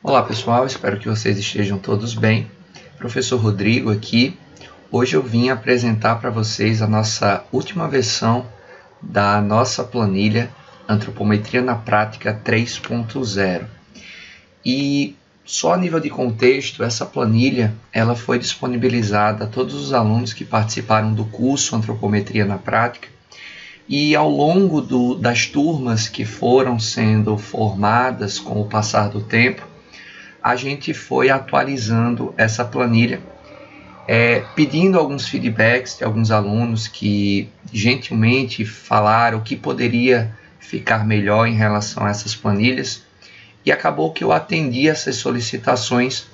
Olá pessoal, espero que vocês estejam todos bem. Professor Rodrigo aqui. Hoje eu vim apresentar para vocês a nossa última versão da nossa planilha Antropometria na Prática 3.0. E só a nível de contexto, essa planilha ela foi disponibilizada a todos os alunos que participaram do curso Antropometria na Prática. E ao longo das turmas que foram sendo formadas com o passar do tempo, a gente foi atualizando essa planilha, pedindo alguns feedbacks de alguns alunos que gentilmente falaram o que poderia ficar melhor em relação a essas planilhas. E acabou que eu atendi essas solicitações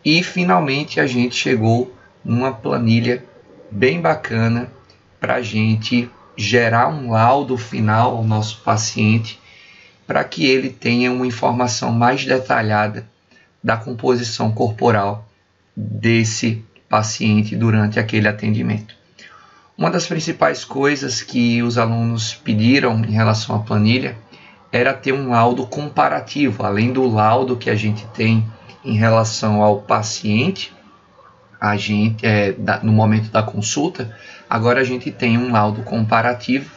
e finalmente a gente chegou numa planilha bem bacana para a gente gerar um laudo final ao nosso paciente, para que ele tenha uma informação mais detalhada da composição corporal desse paciente durante aquele atendimento. Uma das principais coisas que os alunos pediram em relação à planilha era ter um laudo comparativo, além do laudo que a gente tem em relação ao paciente, no momento da consulta, agora a gente tem um laudo comparativo,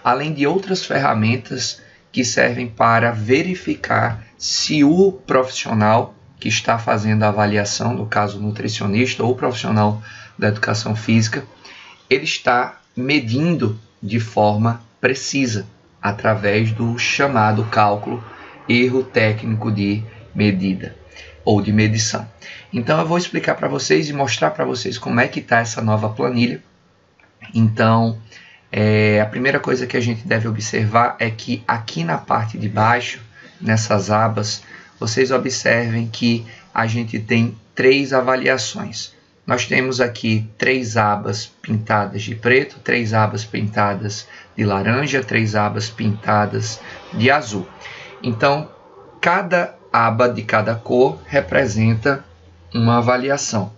além de outras ferramentas que servem para verificar se o profissional que está fazendo a avaliação, no caso nutricionista ou profissional da educação física, ele está medindo de forma precisa, através do chamado cálculo erro técnico de medida ou de medição. Então eu vou explicar para vocês e mostrar para vocês como é que está essa nova planilha. Então, a primeira coisa que a gente deve observar é que aqui na parte de baixo, nessas abas, vocês observem que a gente tem 3 avaliações. Nós temos aqui 3 abas pintadas de preto, 3 abas pintadas de laranja, 3 abas pintadas de azul. Então, cada aba de cada cor representa uma avaliação.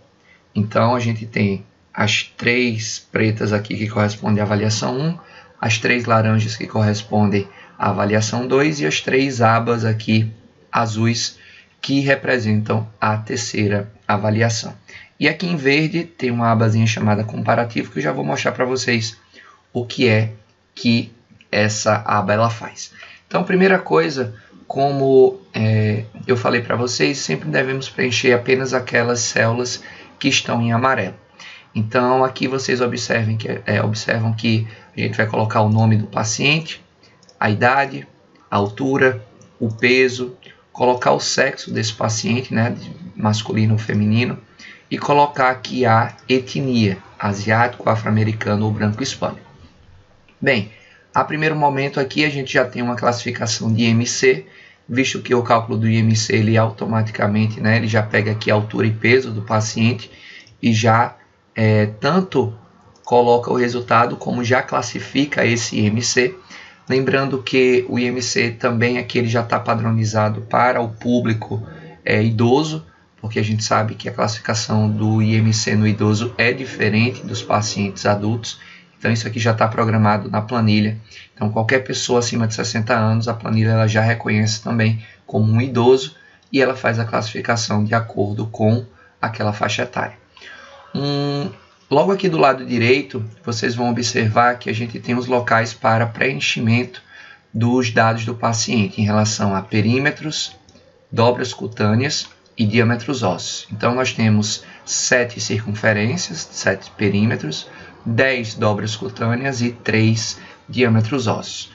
Então, a gente tem as 3 pretas aqui que correspondem à avaliação 1, as 3 laranjas que correspondem à avaliação 2 e as 3 abas aqui azuis que representam a terceira avaliação. E aqui em verde tem uma abazinha chamada comparativo, que eu já vou mostrar para vocês o que é que essa aba ela faz. Então, primeira coisa, como eu falei para vocês, sempre devemos preencher apenas aquelas células que estão em amarelo. Então, aqui vocês observam que a gente vai colocar o nome do paciente, a idade, a altura, o peso, colocar o sexo desse paciente, né, masculino ou feminino, e colocar aqui a etnia, asiático, afro-americano ou branco hispânico. Bem, a primeiro momento aqui a gente já tem uma classificação de IMC, visto que o cálculo do IMC ele automaticamente, né, ele já pega aqui a altura e peso do paciente e já tanto coloca o resultado como já classifica esse IMC. Lembrando que o IMC também aqui ele já está padronizado para o público idoso, porque a gente sabe que a classificação do IMC no idoso é diferente dos pacientes adultos. Então isso aqui já está programado na planilha. Então qualquer pessoa acima de 60 anos, a planilha ela já reconhece também como um idoso e ela faz a classificação de acordo com aquela faixa etária. Logo aqui do lado direito, vocês vão observar que a gente tem os locais para preenchimento dos dados do paciente em relação a perímetros, dobras cutâneas e diâmetros ósseos. Então, nós temos 7 circunferências, 7 perímetros, 10 dobras cutâneas e 3 diâmetros ósseos.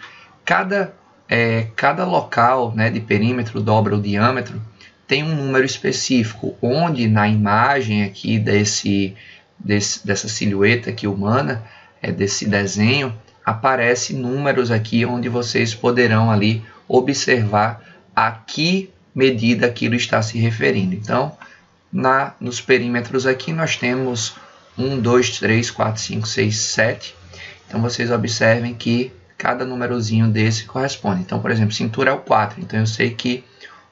Cada local, né, de perímetro, dobra ou diâmetro tem um número específico, onde na imagem aqui dessa silhueta aqui humana, desse desenho, aparece números aqui onde vocês poderão ali observar a que medida aquilo está se referindo. Então, nos perímetros aqui nós temos 1, 2, 3, 4, 5, 6, 7. Então, vocês observem que cada númerozinho desse corresponde. Então, por exemplo, cintura é o 4. Então, eu sei que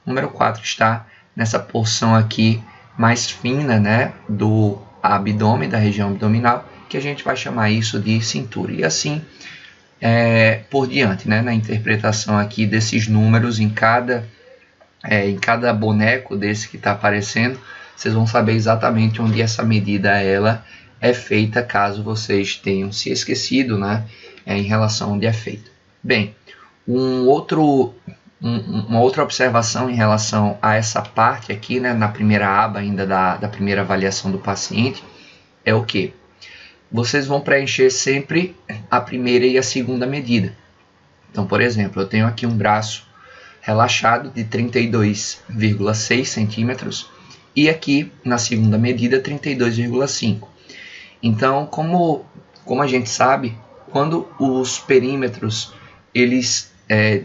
o número 4 está nessa porção aqui mais fina, né, do abdômen, da região abdominal, que a gente vai chamar isso de cintura. E assim por diante, né, na interpretação aqui desses números em cada em cada boneco desse que está aparecendo, vocês vão saber exatamente onde essa medida ela é feita, caso vocês tenham se esquecido, né, em relação onde é feita. Bem, uma outra observação em relação a essa parte aqui, né, na primeira aba ainda da primeira avaliação do paciente, é o que? Vocês vão preencher sempre a primeira e a segunda medida. Então, por exemplo, eu tenho aqui um braço relaxado de 32,6 centímetros e aqui na segunda medida 32,5. Então, como a gente sabe, quando os perímetros eles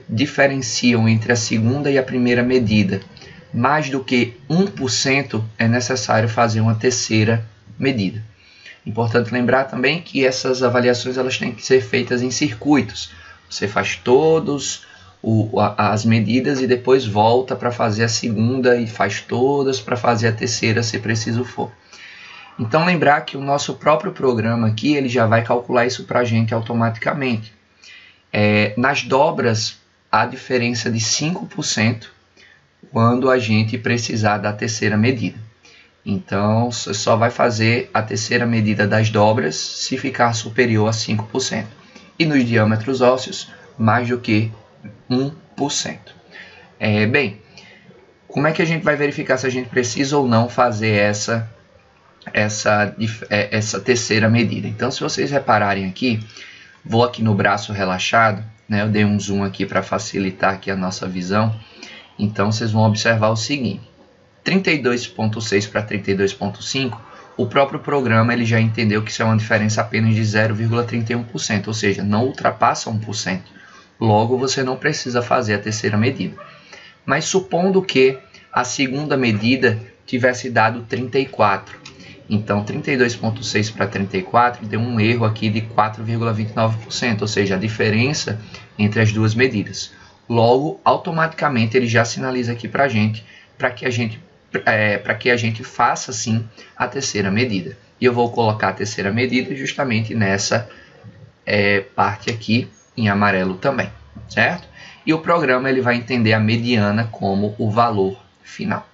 diferenciam entre a segunda e a primeira medida mais do que 1%, é necessário fazer uma terceira medida. Importante lembrar também que essas avaliações elas têm que ser feitas em circuitos. Você faz todas as medidas e depois volta para fazer a segunda e faz todas para fazer a terceira, se preciso for. Então lembrar que o nosso próprio programa aqui ele já vai calcular isso para a gente automaticamente. Nas dobras, há diferença de 5% quando a gente precisar da terceira medida. Então, você só vai fazer a terceira medida das dobras se ficar superior a 5%. E nos diâmetros ósseos, mais do que 1%. Bem, como é que a gente vai verificar se a gente precisa ou não fazer essa terceira medida? Então, se vocês repararem aqui, vou aqui no braço relaxado, né? Eu dei um zoom aqui para facilitar aqui a nossa visão. Então, vocês vão observar o seguinte. 32,6 para 32,5, o próprio programa ele já entendeu que isso é uma diferença apenas de 0,31%, ou seja, não ultrapassa 1%. Logo, você não precisa fazer a terceira medida. Mas supondo que a segunda medida tivesse dado 34, então 32,6 para 34 deu um erro aqui de 4,29%, ou seja, a diferença entre as duas medidas. Logo, automaticamente ele já sinaliza aqui para a gente, para que a gente faça sim a terceira medida. E eu vou colocar a terceira medida justamente nessa parte aqui em amarelo também, certo? E o programa ele vai entender a mediana como o valor final.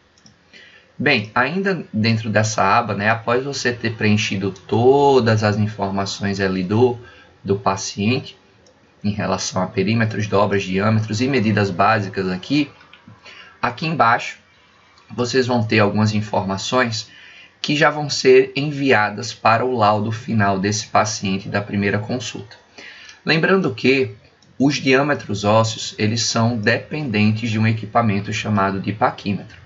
Bem, ainda dentro dessa aba, né, após você ter preenchido todas as informações ali do paciente, em relação a perímetros, dobras, diâmetros e medidas básicas aqui embaixo, vocês vão ter algumas informações que já vão ser enviadas para o laudo final desse paciente da primeira consulta. Lembrando que os diâmetros ósseos eles são dependentes de um equipamento chamado de paquímetro.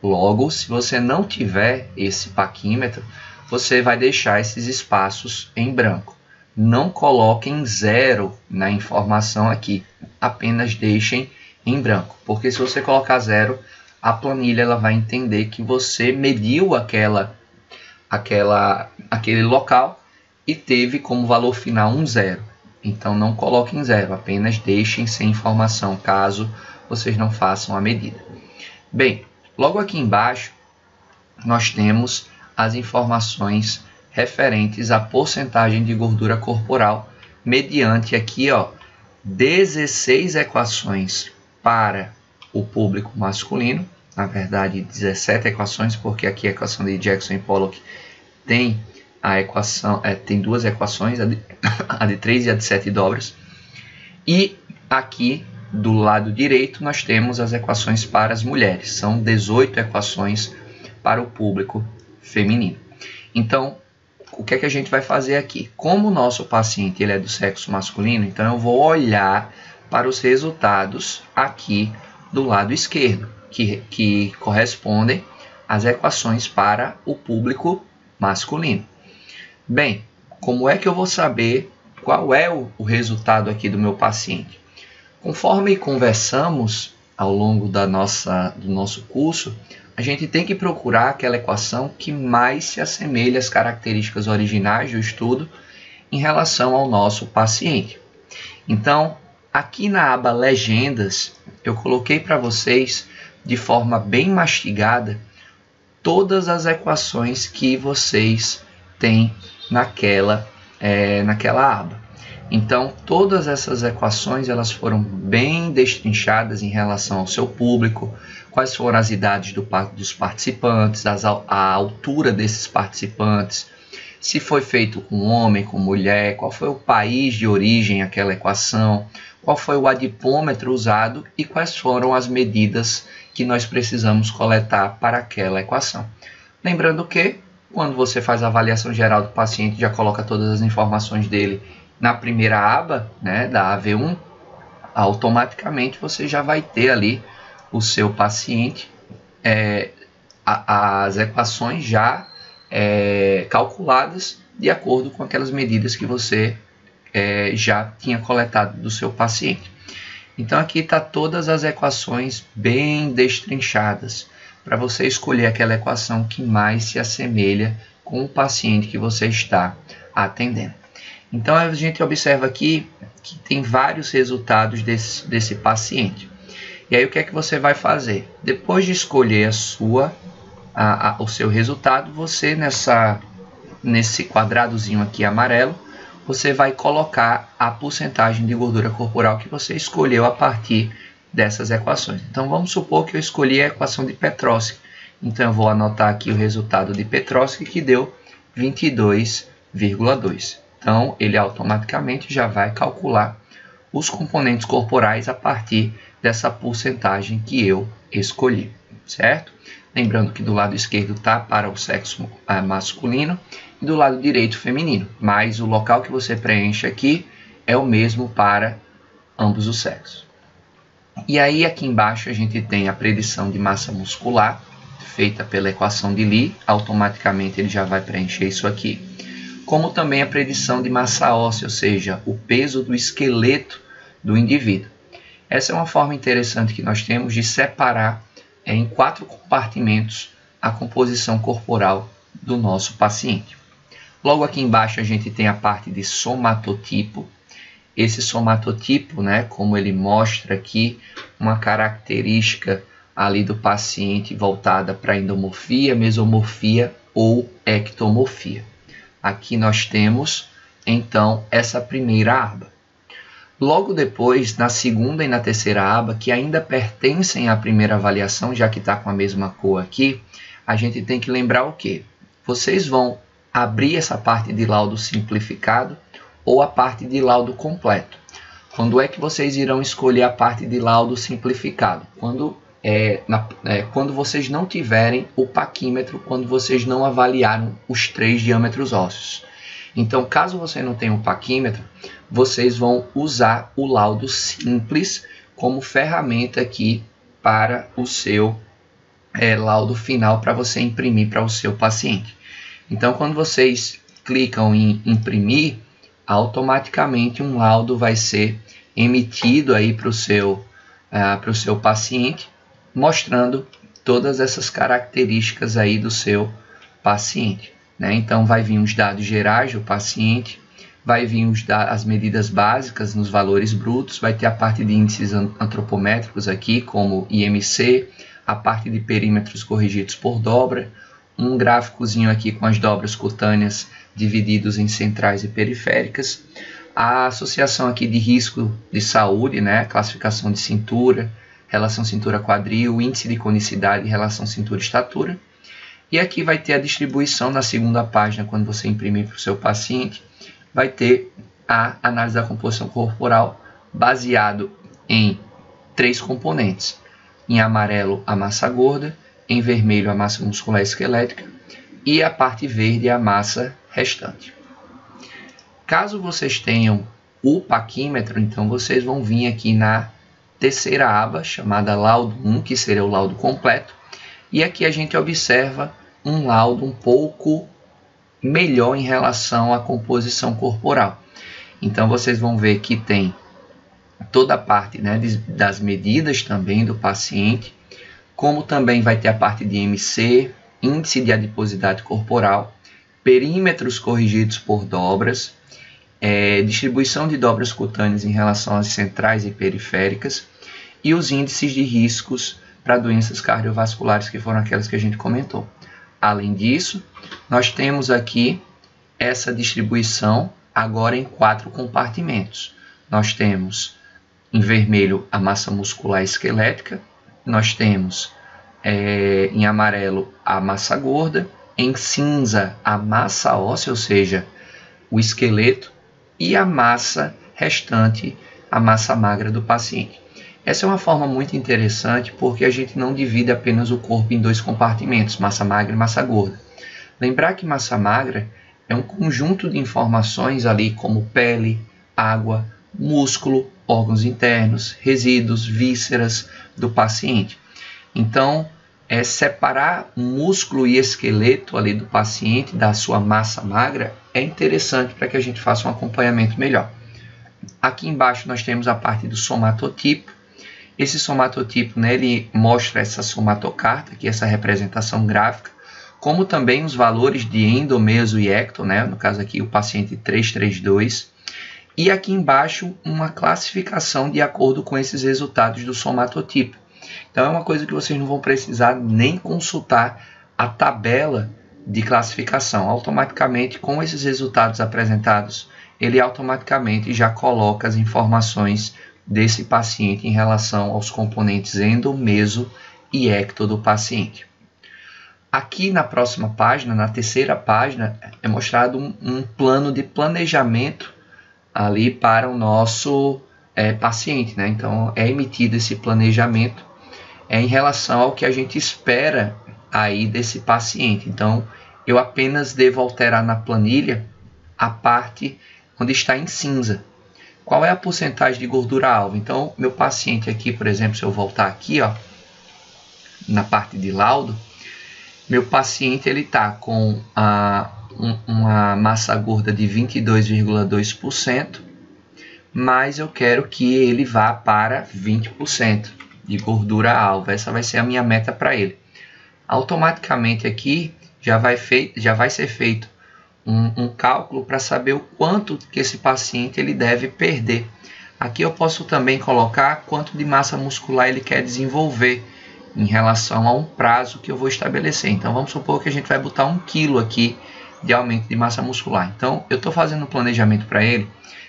Logo, se você não tiver esse paquímetro, você vai deixar esses espaços em branco. Não coloquem 0 na informação aqui, apenas deixem em branco, porque se você colocar 0, a planilha ela vai entender que você mediu aquele local e teve como valor final um 0. Então não coloquem 0, apenas deixem sem informação caso vocês não façam a medida. Bem, logo aqui embaixo nós temos as informações referentes à porcentagem de gordura corporal mediante aqui 16 equações para o público masculino, na verdade 17 equações, porque aqui a equação de Jackson e Pollock tem tem duas equações, a de 3 e a de 7 dobras. E aqui do lado direito nós temos as equações para as mulheres, são 18 equações para o público feminino. Então, o que é que a gente vai fazer aqui? Como o nosso paciente ele é do sexo masculino, então eu vou olhar para os resultados aqui do lado esquerdo, que correspondem às equações para o público masculino. Bem, como é que eu vou saber qual é o resultado aqui do meu paciente? Conforme conversamos ao longo do nosso curso, a gente tem que procurar aquela equação que mais se assemelha às características originais do estudo em relação ao nosso paciente. Então, aqui na aba Legendas, eu coloquei para vocês, de forma bem mastigada, todas as equações que vocês têm naquela aba. Então, todas essas equações elas foram bem destrinchadas em relação ao seu público, quais foram as idades dos participantes, a altura desses participantes, se foi feito com homem, com mulher, qual foi o país de origem aquela equação, qual foi o adipômetro usado e quais foram as medidas que nós precisamos coletar para aquela equação. Lembrando que, quando você faz a avaliação geral do paciente, já coloca todas as informações dele na primeira aba, né, da AV1, automaticamente você já vai ter ali o seu paciente, as equações já calculadas de acordo com aquelas medidas que você já tinha coletado do seu paciente. Então aqui está todas as equações bem destrinchadas, para você escolher aquela equação que mais se assemelha com o paciente que você está atendendo. Então a gente observa aqui que tem vários resultados desse paciente. E aí o que é que você vai fazer? Depois de escolher o seu resultado, você nesse quadradozinho aqui amarelo, você vai colocar a porcentagem de gordura corporal que você escolheu a partir dessas equações. Então vamos supor que eu escolhi a equação de Petrowski. Então eu vou anotar aqui o resultado de Petrowski, que deu 22,2. Então, ele automaticamente já vai calcular os componentes corporais a partir dessa porcentagem que eu escolhi, certo? Lembrando que do lado esquerdo está para o sexo masculino e do lado direito feminino, mas o local que você preenche aqui é o mesmo para ambos os sexos. E aí aqui embaixo a gente tem a predição de massa muscular, feita pela equação de Lee, automaticamente ele já vai preencher isso aqui, como também a predição de massa óssea, ou seja, o peso do esqueleto do indivíduo. Essa é uma forma interessante que nós temos de separar em 4 compartimentos a composição corporal do nosso paciente. Logo aqui embaixo a gente tem a parte de somatotipo. Esse somatotipo, né, como ele mostra aqui, uma característica ali do paciente voltada para endomorfia, mesomorfia ou ectomorfia. Aqui nós temos, então, essa primeira aba. Logo depois, na segunda e na terceira aba, que ainda pertencem à primeira avaliação, já que está com a mesma cor aqui, a gente tem que lembrar o quê? Vocês vão abrir essa parte de laudo simplificado ou a parte de laudo completo. Quando é que vocês irão escolher a parte de laudo simplificado? Quando vocês não tiverem o paquímetro, quando vocês não avaliaram os 3 diâmetros ósseos. Então, caso você não tenha o paquímetro, vocês vão usar o laudo simples como ferramenta aqui para o seu laudo final, para você imprimir para o seu paciente. Então, quando vocês clicam em imprimir, automaticamente um laudo vai ser emitido aí para o seu paciente, mostrando todas essas características aí do seu paciente, né? Então vai vir os dados gerais do paciente, vai vir as medidas básicas nos valores brutos, vai ter a parte de índices antropométricos aqui, como IMC, a parte de perímetros corrigidos por dobra, um gráficozinho aqui com as dobras cutâneas divididos em centrais e periféricas, a associação aqui de risco de saúde, né? Classificação de cintura, relação cintura-quadril, índice de conicidade, relação cintura-estatura. E aqui vai ter a distribuição na segunda página, quando você imprimir para o seu paciente, vai ter a análise da composição corporal baseado em 3 componentes. Em amarelo, a massa gorda, em vermelho, a massa muscular esquelética e a parte verde, a massa restante. Caso vocês tenham o paquímetro, então vocês vão vir aqui na terceira aba, chamada laudo 1, que seria o laudo completo, e aqui a gente observa um laudo um pouco melhor em relação à composição corporal. Então vocês vão ver que tem toda a parte, né, das medidas também do paciente, como também vai ter a parte de IMC, índice de adiposidade corporal, perímetros corrigidos por dobras, distribuição de dobras cutâneas em relação às centrais e periféricas e os índices de riscos para doenças cardiovasculares, que foram aquelas que a gente comentou. Além disso, nós temos aqui essa distribuição agora em 4 compartimentos. Nós temos em vermelho a massa muscular esquelética, nós temos em amarelo a massa gorda, em cinza a massa óssea, ou seja, o esqueleto, e a massa restante, a massa magra do paciente. Essa é uma forma muito interessante porque a gente não divide apenas o corpo em 2 compartimentos, massa magra e massa gorda. Lembrar que massa magra é um conjunto de informações ali como pele, água, músculo, órgãos internos, resíduos, vísceras do paciente. Então, separar músculo e esqueleto ali do paciente, da sua massa magra, é interessante para que a gente faça um acompanhamento melhor. Aqui embaixo nós temos a parte do somatotipo. Esse somatotipo, né, ele mostra essa somatocarta, que é essa representação gráfica, como também os valores de endo, meso e ecto, né, no caso aqui o paciente 332. E aqui embaixo uma classificação de acordo com esses resultados do somatotipo. Então é uma coisa que vocês não vão precisar nem consultar a tabela de classificação. Automaticamente, com esses resultados apresentados, ele automaticamente já coloca as informações desse paciente em relação aos componentes endo, meso e ecto do paciente. Aqui na próxima página, na terceira página, é mostrado um plano de planejamento ali para o nosso paciente, né? Então é emitido esse planejamento em relação ao que a gente espera aí desse paciente. Então eu apenas devo alterar na planilha a parte onde está em cinza. Qual é a porcentagem de gordura-alvo? Então, meu paciente aqui, por exemplo, se eu voltar aqui, ó, na parte de laudo, meu paciente está com uma massa gorda de 22,2%, mas eu quero que ele vá para 20% de gordura-alvo. Essa vai ser a minha meta para ele. Automaticamente aqui já vai ser feito um cálculo para saber o quanto que esse paciente ele deve perder. Aqui eu posso também colocar quanto de massa muscular ele quer desenvolver em relação a um prazo que eu vou estabelecer. Então vamos supor que a gente vai botar 1 kg aqui de aumento de massa muscular. Então eu estou fazendo um planejamento para ele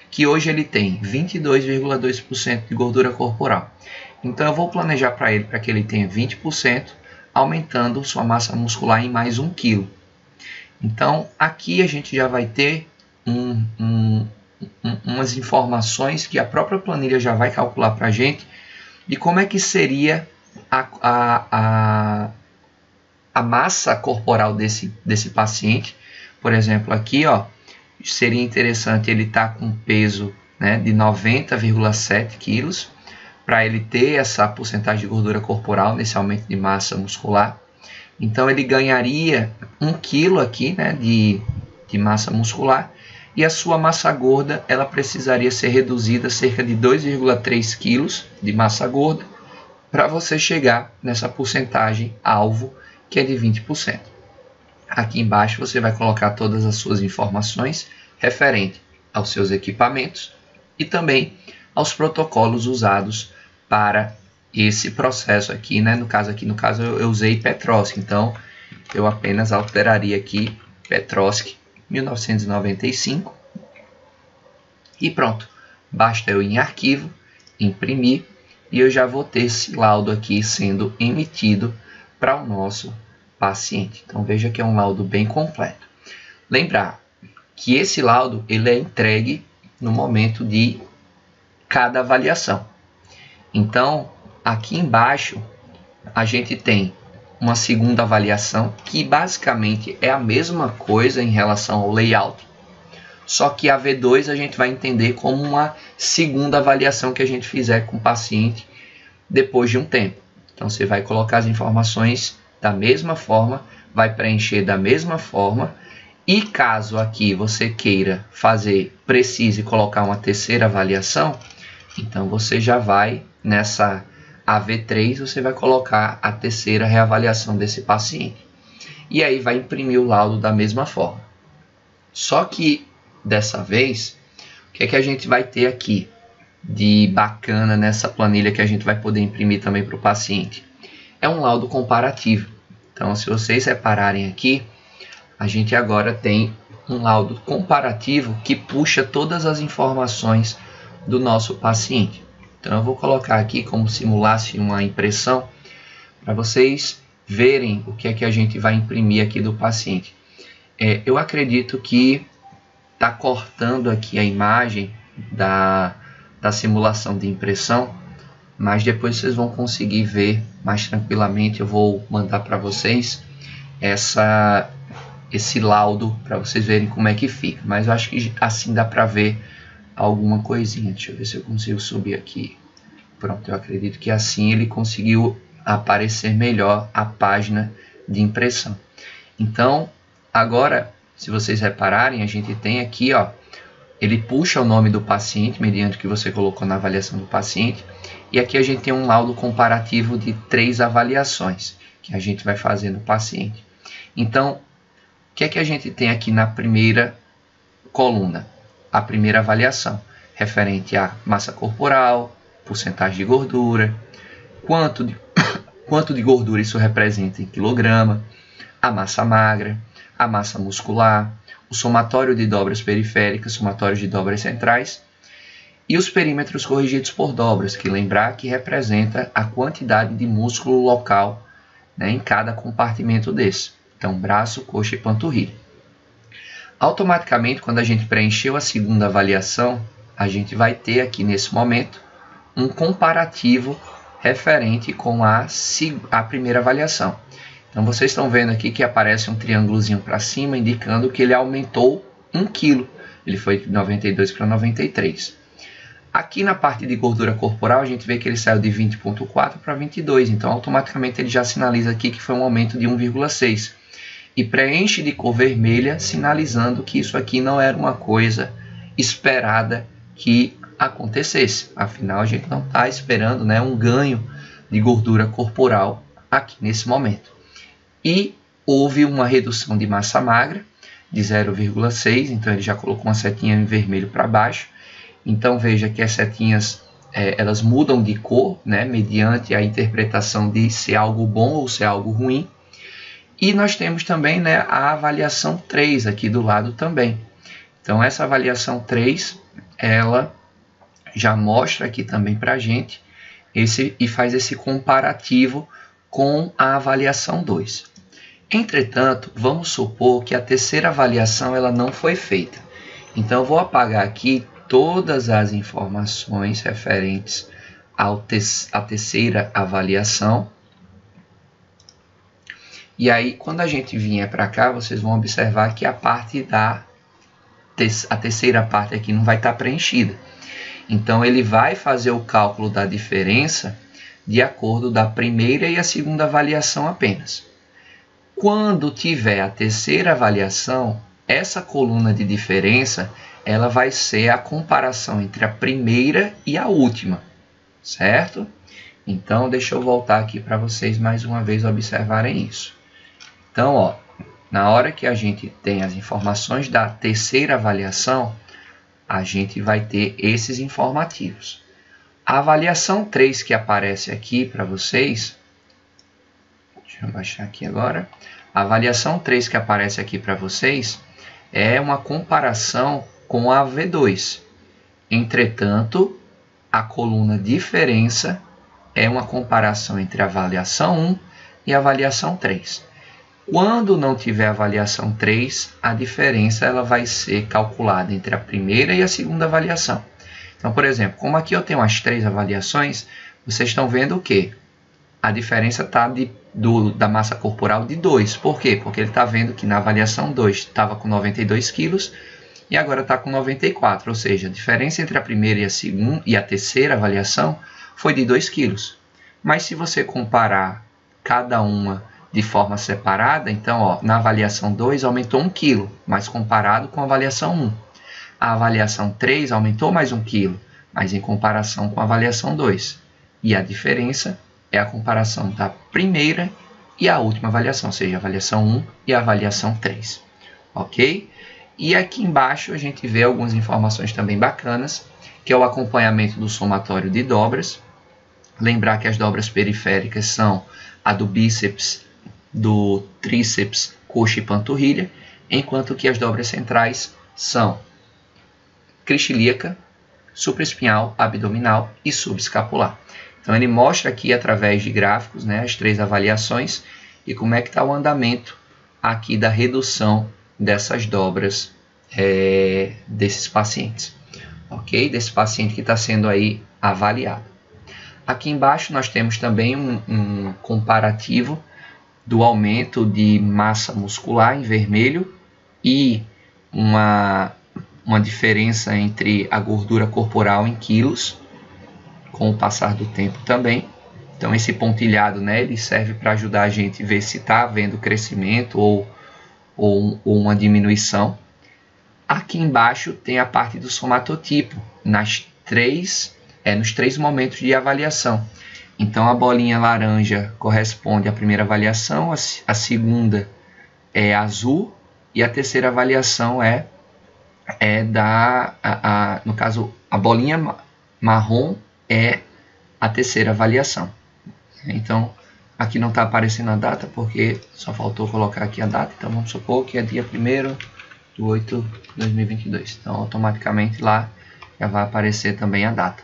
que hoje ele tem 22,2% de gordura corporal. Então eu vou planejar para ele para que ele tenha 20%, aumentando sua massa muscular em mais 1 kg. Então, aqui a gente já vai ter umas informações que a própria planilha já vai calcular para a gente de como é que seria a massa corporal desse paciente. Por exemplo, aqui ó, seria interessante ele estar com peso, né, de 90,7 quilos, para ele ter essa porcentagem de gordura corporal nesse aumento de massa muscular. Então ele ganharia 1 kg aqui, né, de massa muscular, e a sua massa gorda ela precisaria ser reduzida a cerca de 2,3 kg de massa gorda para você chegar nessa porcentagem alvo que é de 20%. Aqui embaixo você vai colocar todas as suas informações referente aos seus equipamentos e também aos protocolos usados para esse processo aqui, né? No caso eu usei Petroski, então eu apenas alteraria aqui Petroski 1995 e pronto. Basta eu ir em arquivo, imprimir e eu já vou ter esse laudo aqui sendo emitido para o nosso paciente. Então veja que é um laudo bem completo. Lembrar que esse laudo ele é entregue no momento de cada avaliação. Então aqui embaixo a gente tem uma segunda avaliação que basicamente é a mesma coisa em relação ao layout, só que a V2 a gente vai entender como uma segunda avaliação que a gente fizer com o paciente depois de um tempo. Então você vai colocar as informações da mesma forma, vai preencher da mesma forma, e caso aqui você queira precise colocar uma terceira avaliação, então você já vai nessa AV3, você vai colocar a terceira reavaliação desse paciente. E aí vai imprimir o laudo da mesma forma. Só que dessa vez, o que é que a gente vai ter aqui de bacana nessa planilha que a gente vai poder imprimir também para o paciente? É um laudo comparativo. Então, se vocês repararem aqui, a gente agora tem um laudo comparativo que puxa todas as informações do nosso paciente. Então eu vou colocar aqui como simulasse uma impressão para vocês verem o que é que a gente vai imprimir aqui do paciente. Eu acredito que está cortando aqui a imagem da simulação de impressão, mas depois vocês vão conseguir ver mais tranquilamente. Eu vou mandar para vocês esse laudo para vocês verem como é que fica, mas eu acho que assim dá para ver alguma coisinha. Deixa eu ver se eu consigo subir aqui. Pronto, eu acredito que assim ele conseguiu aparecer melhor a página de impressão. Então, agora, se vocês repararem, a gente tem aqui, ó, ele puxa o nome do paciente, mediante o que você colocou na avaliação do paciente, e aqui a gente tem um laudo comparativo de 3 avaliações que a gente vai fazer no paciente. Então, o que é que a gente tem aqui na primeira coluna? A primeira avaliação, referente à massa corporal, porcentagem de gordura, quanto de gordura isso representa em quilograma, a massa magra, a massa muscular, o somatório de dobras periféricas, somatório de dobras centrais e os perímetros corrigidos por dobras, que lembrar que representa a quantidade de músculo local, né, em cada compartimento desse. Então, braço, coxa e panturrilha. Automaticamente, quando a gente preencheu a segunda avaliação, a gente vai ter aqui nesse momento um comparativo referente com a primeira avaliação. Então vocês estão vendo aqui que aparece um triângulozinho para cima, indicando que ele aumentou 1 kg. Ele foi de 92 para 93. Aqui na parte de gordura corporal, a gente vê que ele saiu de 20,4 para 22. Então automaticamente ele já sinaliza aqui que foi um aumento de 1,6. E preenche de cor vermelha, sinalizando que isso aqui não era uma coisa esperada que acontecesse. Afinal, a gente não está esperando, né, um ganho de gordura corporal aqui nesse momento. E houve uma redução de massa magra de 0,6, então ele já colocou uma setinha em vermelho para baixo. Então veja que as setinhas elas mudam de cor, né, mediante a interpretação de ser algo bom ou ser algo ruim. E nós temos também, né, a avaliação 3 aqui do lado também. Então essa avaliação 3, ela já mostra aqui também para a gente e faz esse comparativo com a avaliação 2. Entretanto, vamos supor que a terceira avaliação ela não foi feita. Então eu vou apagar aqui todas as informações referentes à terceira avaliação. E aí, quando a gente vier para cá, vocês vão observar que a terceira parte aqui não vai estar preenchida. Então, ele vai fazer o cálculo da diferença de acordo da primeira e a segunda avaliação apenas. Quando tiver a terceira avaliação, essa coluna de diferença, ela vai ser a comparação entre a primeira e a última, certo? Então, deixa eu voltar aqui para vocês mais uma vez observarem isso. Então, ó, na hora que a gente tem as informações da terceira avaliação, a gente vai ter esses informativos. A avaliação 3 que aparece aqui para vocês, deixa eu baixar aqui agora. A avaliação 3 que aparece aqui para vocês é uma comparação com a V2. Entretanto, a coluna diferença é uma comparação entre a avaliação 1 e a avaliação 3. Quando não tiver avaliação 3, a diferença ela vai ser calculada entre a primeira e a segunda avaliação. Então, por exemplo, como aqui eu tenho as 3 avaliações, vocês estão vendo o quê? A diferença está da massa corporal de 2. Por quê? Porque ele está vendo que na avaliação 2 estava com 92 quilos e agora está com 94. Ou seja, a diferença entre a primeira e a terceira avaliação foi de 2 quilos. Mas se você comparar cada uma de forma separada, então, ó, na avaliação 2 aumentou 1 kg, mas comparado com a avaliação 1. A avaliação 3 aumentou mais 1 kg, mas em comparação com a avaliação 2. E a diferença é a comparação da primeira e a última avaliação, ou seja, a avaliação 1 e a avaliação 3. Ok? E aqui embaixo a gente vê algumas informações também bacanas, que é o acompanhamento do somatório de dobras. Lembrar que as dobras periféricas são a do bíceps, do tríceps, coxa e panturrilha. enquanto que as dobras centrais são crista ilíaca, supraespinhal, abdominal e subescapular. Então ele mostra aqui através de gráficos, né, as 3 avaliações e como é que está o andamento aqui da redução dessas dobras desses pacientes, ok? Desse paciente que está sendo aí avaliado. Aqui embaixo nós temos também um comparativo do aumento de massa muscular em vermelho e uma diferença entre a gordura corporal em quilos com o passar do tempo também. Então esse pontilhado, né, ele serve para ajudar a gente a ver se está havendo crescimento ou uma diminuição. Aqui embaixo tem a parte do somatotipo, nos 3 momentos de avaliação. Então a bolinha laranja corresponde à primeira avaliação, a segunda é azul e a terceira avaliação no caso, a bolinha marrom é a terceira avaliação. Então, aqui não está aparecendo a data porque só faltou colocar aqui a data. Então, vamos supor que é dia 1º/8/2022. Então, automaticamente lá já vai aparecer também a data.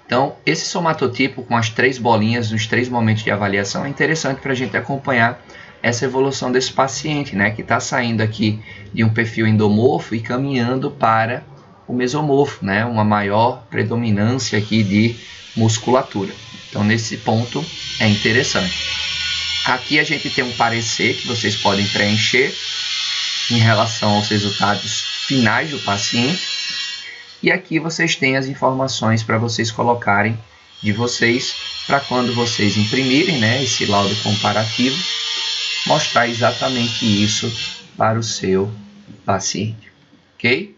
Então, esse somatotipo com as 3 bolinhas nos 3 momentos de avaliação é interessante para a gente acompanhar essa evolução desse paciente, né, que está saindo aqui de um perfil endomorfo e caminhando para o mesomorfo, né, uma maior predominância aqui de musculatura. Então, nesse ponto é interessante. Aqui a gente tem um parecer que vocês podem preencher em relação aos resultados finais do paciente. E aqui vocês têm as informações para vocês colocarem de vocês, para quando vocês imprimirem, né, esse laudo comparativo, mostrar exatamente isso para o seu paciente, ok?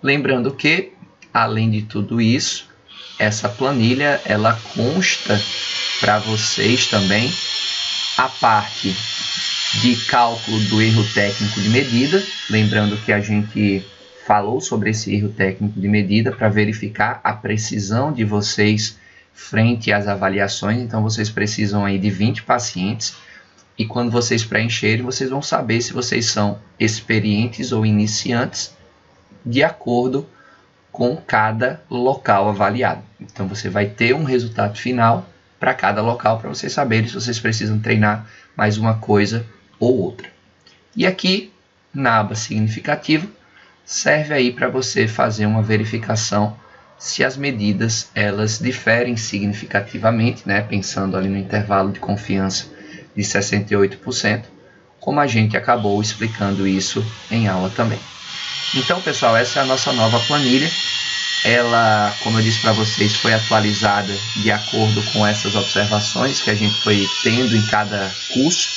Lembrando que, além de tudo isso, essa planilha ela consta para vocês também a parte de cálculo do erro técnico de medida, lembrando que a gente falou sobre esse erro técnico de medida para verificar a precisão de vocês frente às avaliações. Então vocês precisam aí de 20 pacientes e quando vocês preencherem, vocês vão saber se vocês são experientes ou iniciantes de acordo com cada local avaliado. Então você vai ter um resultado final para cada local para vocês saberem se vocês precisam treinar mais uma coisa ou outra. E aqui na aba significativo serve aí para você fazer uma verificação se as medidas elas diferem significativamente, né? Pensando ali no intervalo de confiança de 68%, como a gente acabou explicando isso em aula também. Então, pessoal, essa é a nossa nova planilha. Ela, como eu disse para vocês, foi atualizada de acordo com essas observações que a gente foi tendo em cada curso.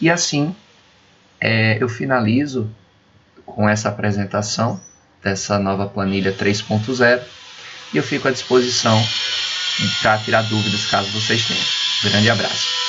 E assim, eu finalizo com essa apresentação dessa nova planilha 3.0 e eu fico à disposição para tirar dúvidas caso vocês tenham. Grande abraço!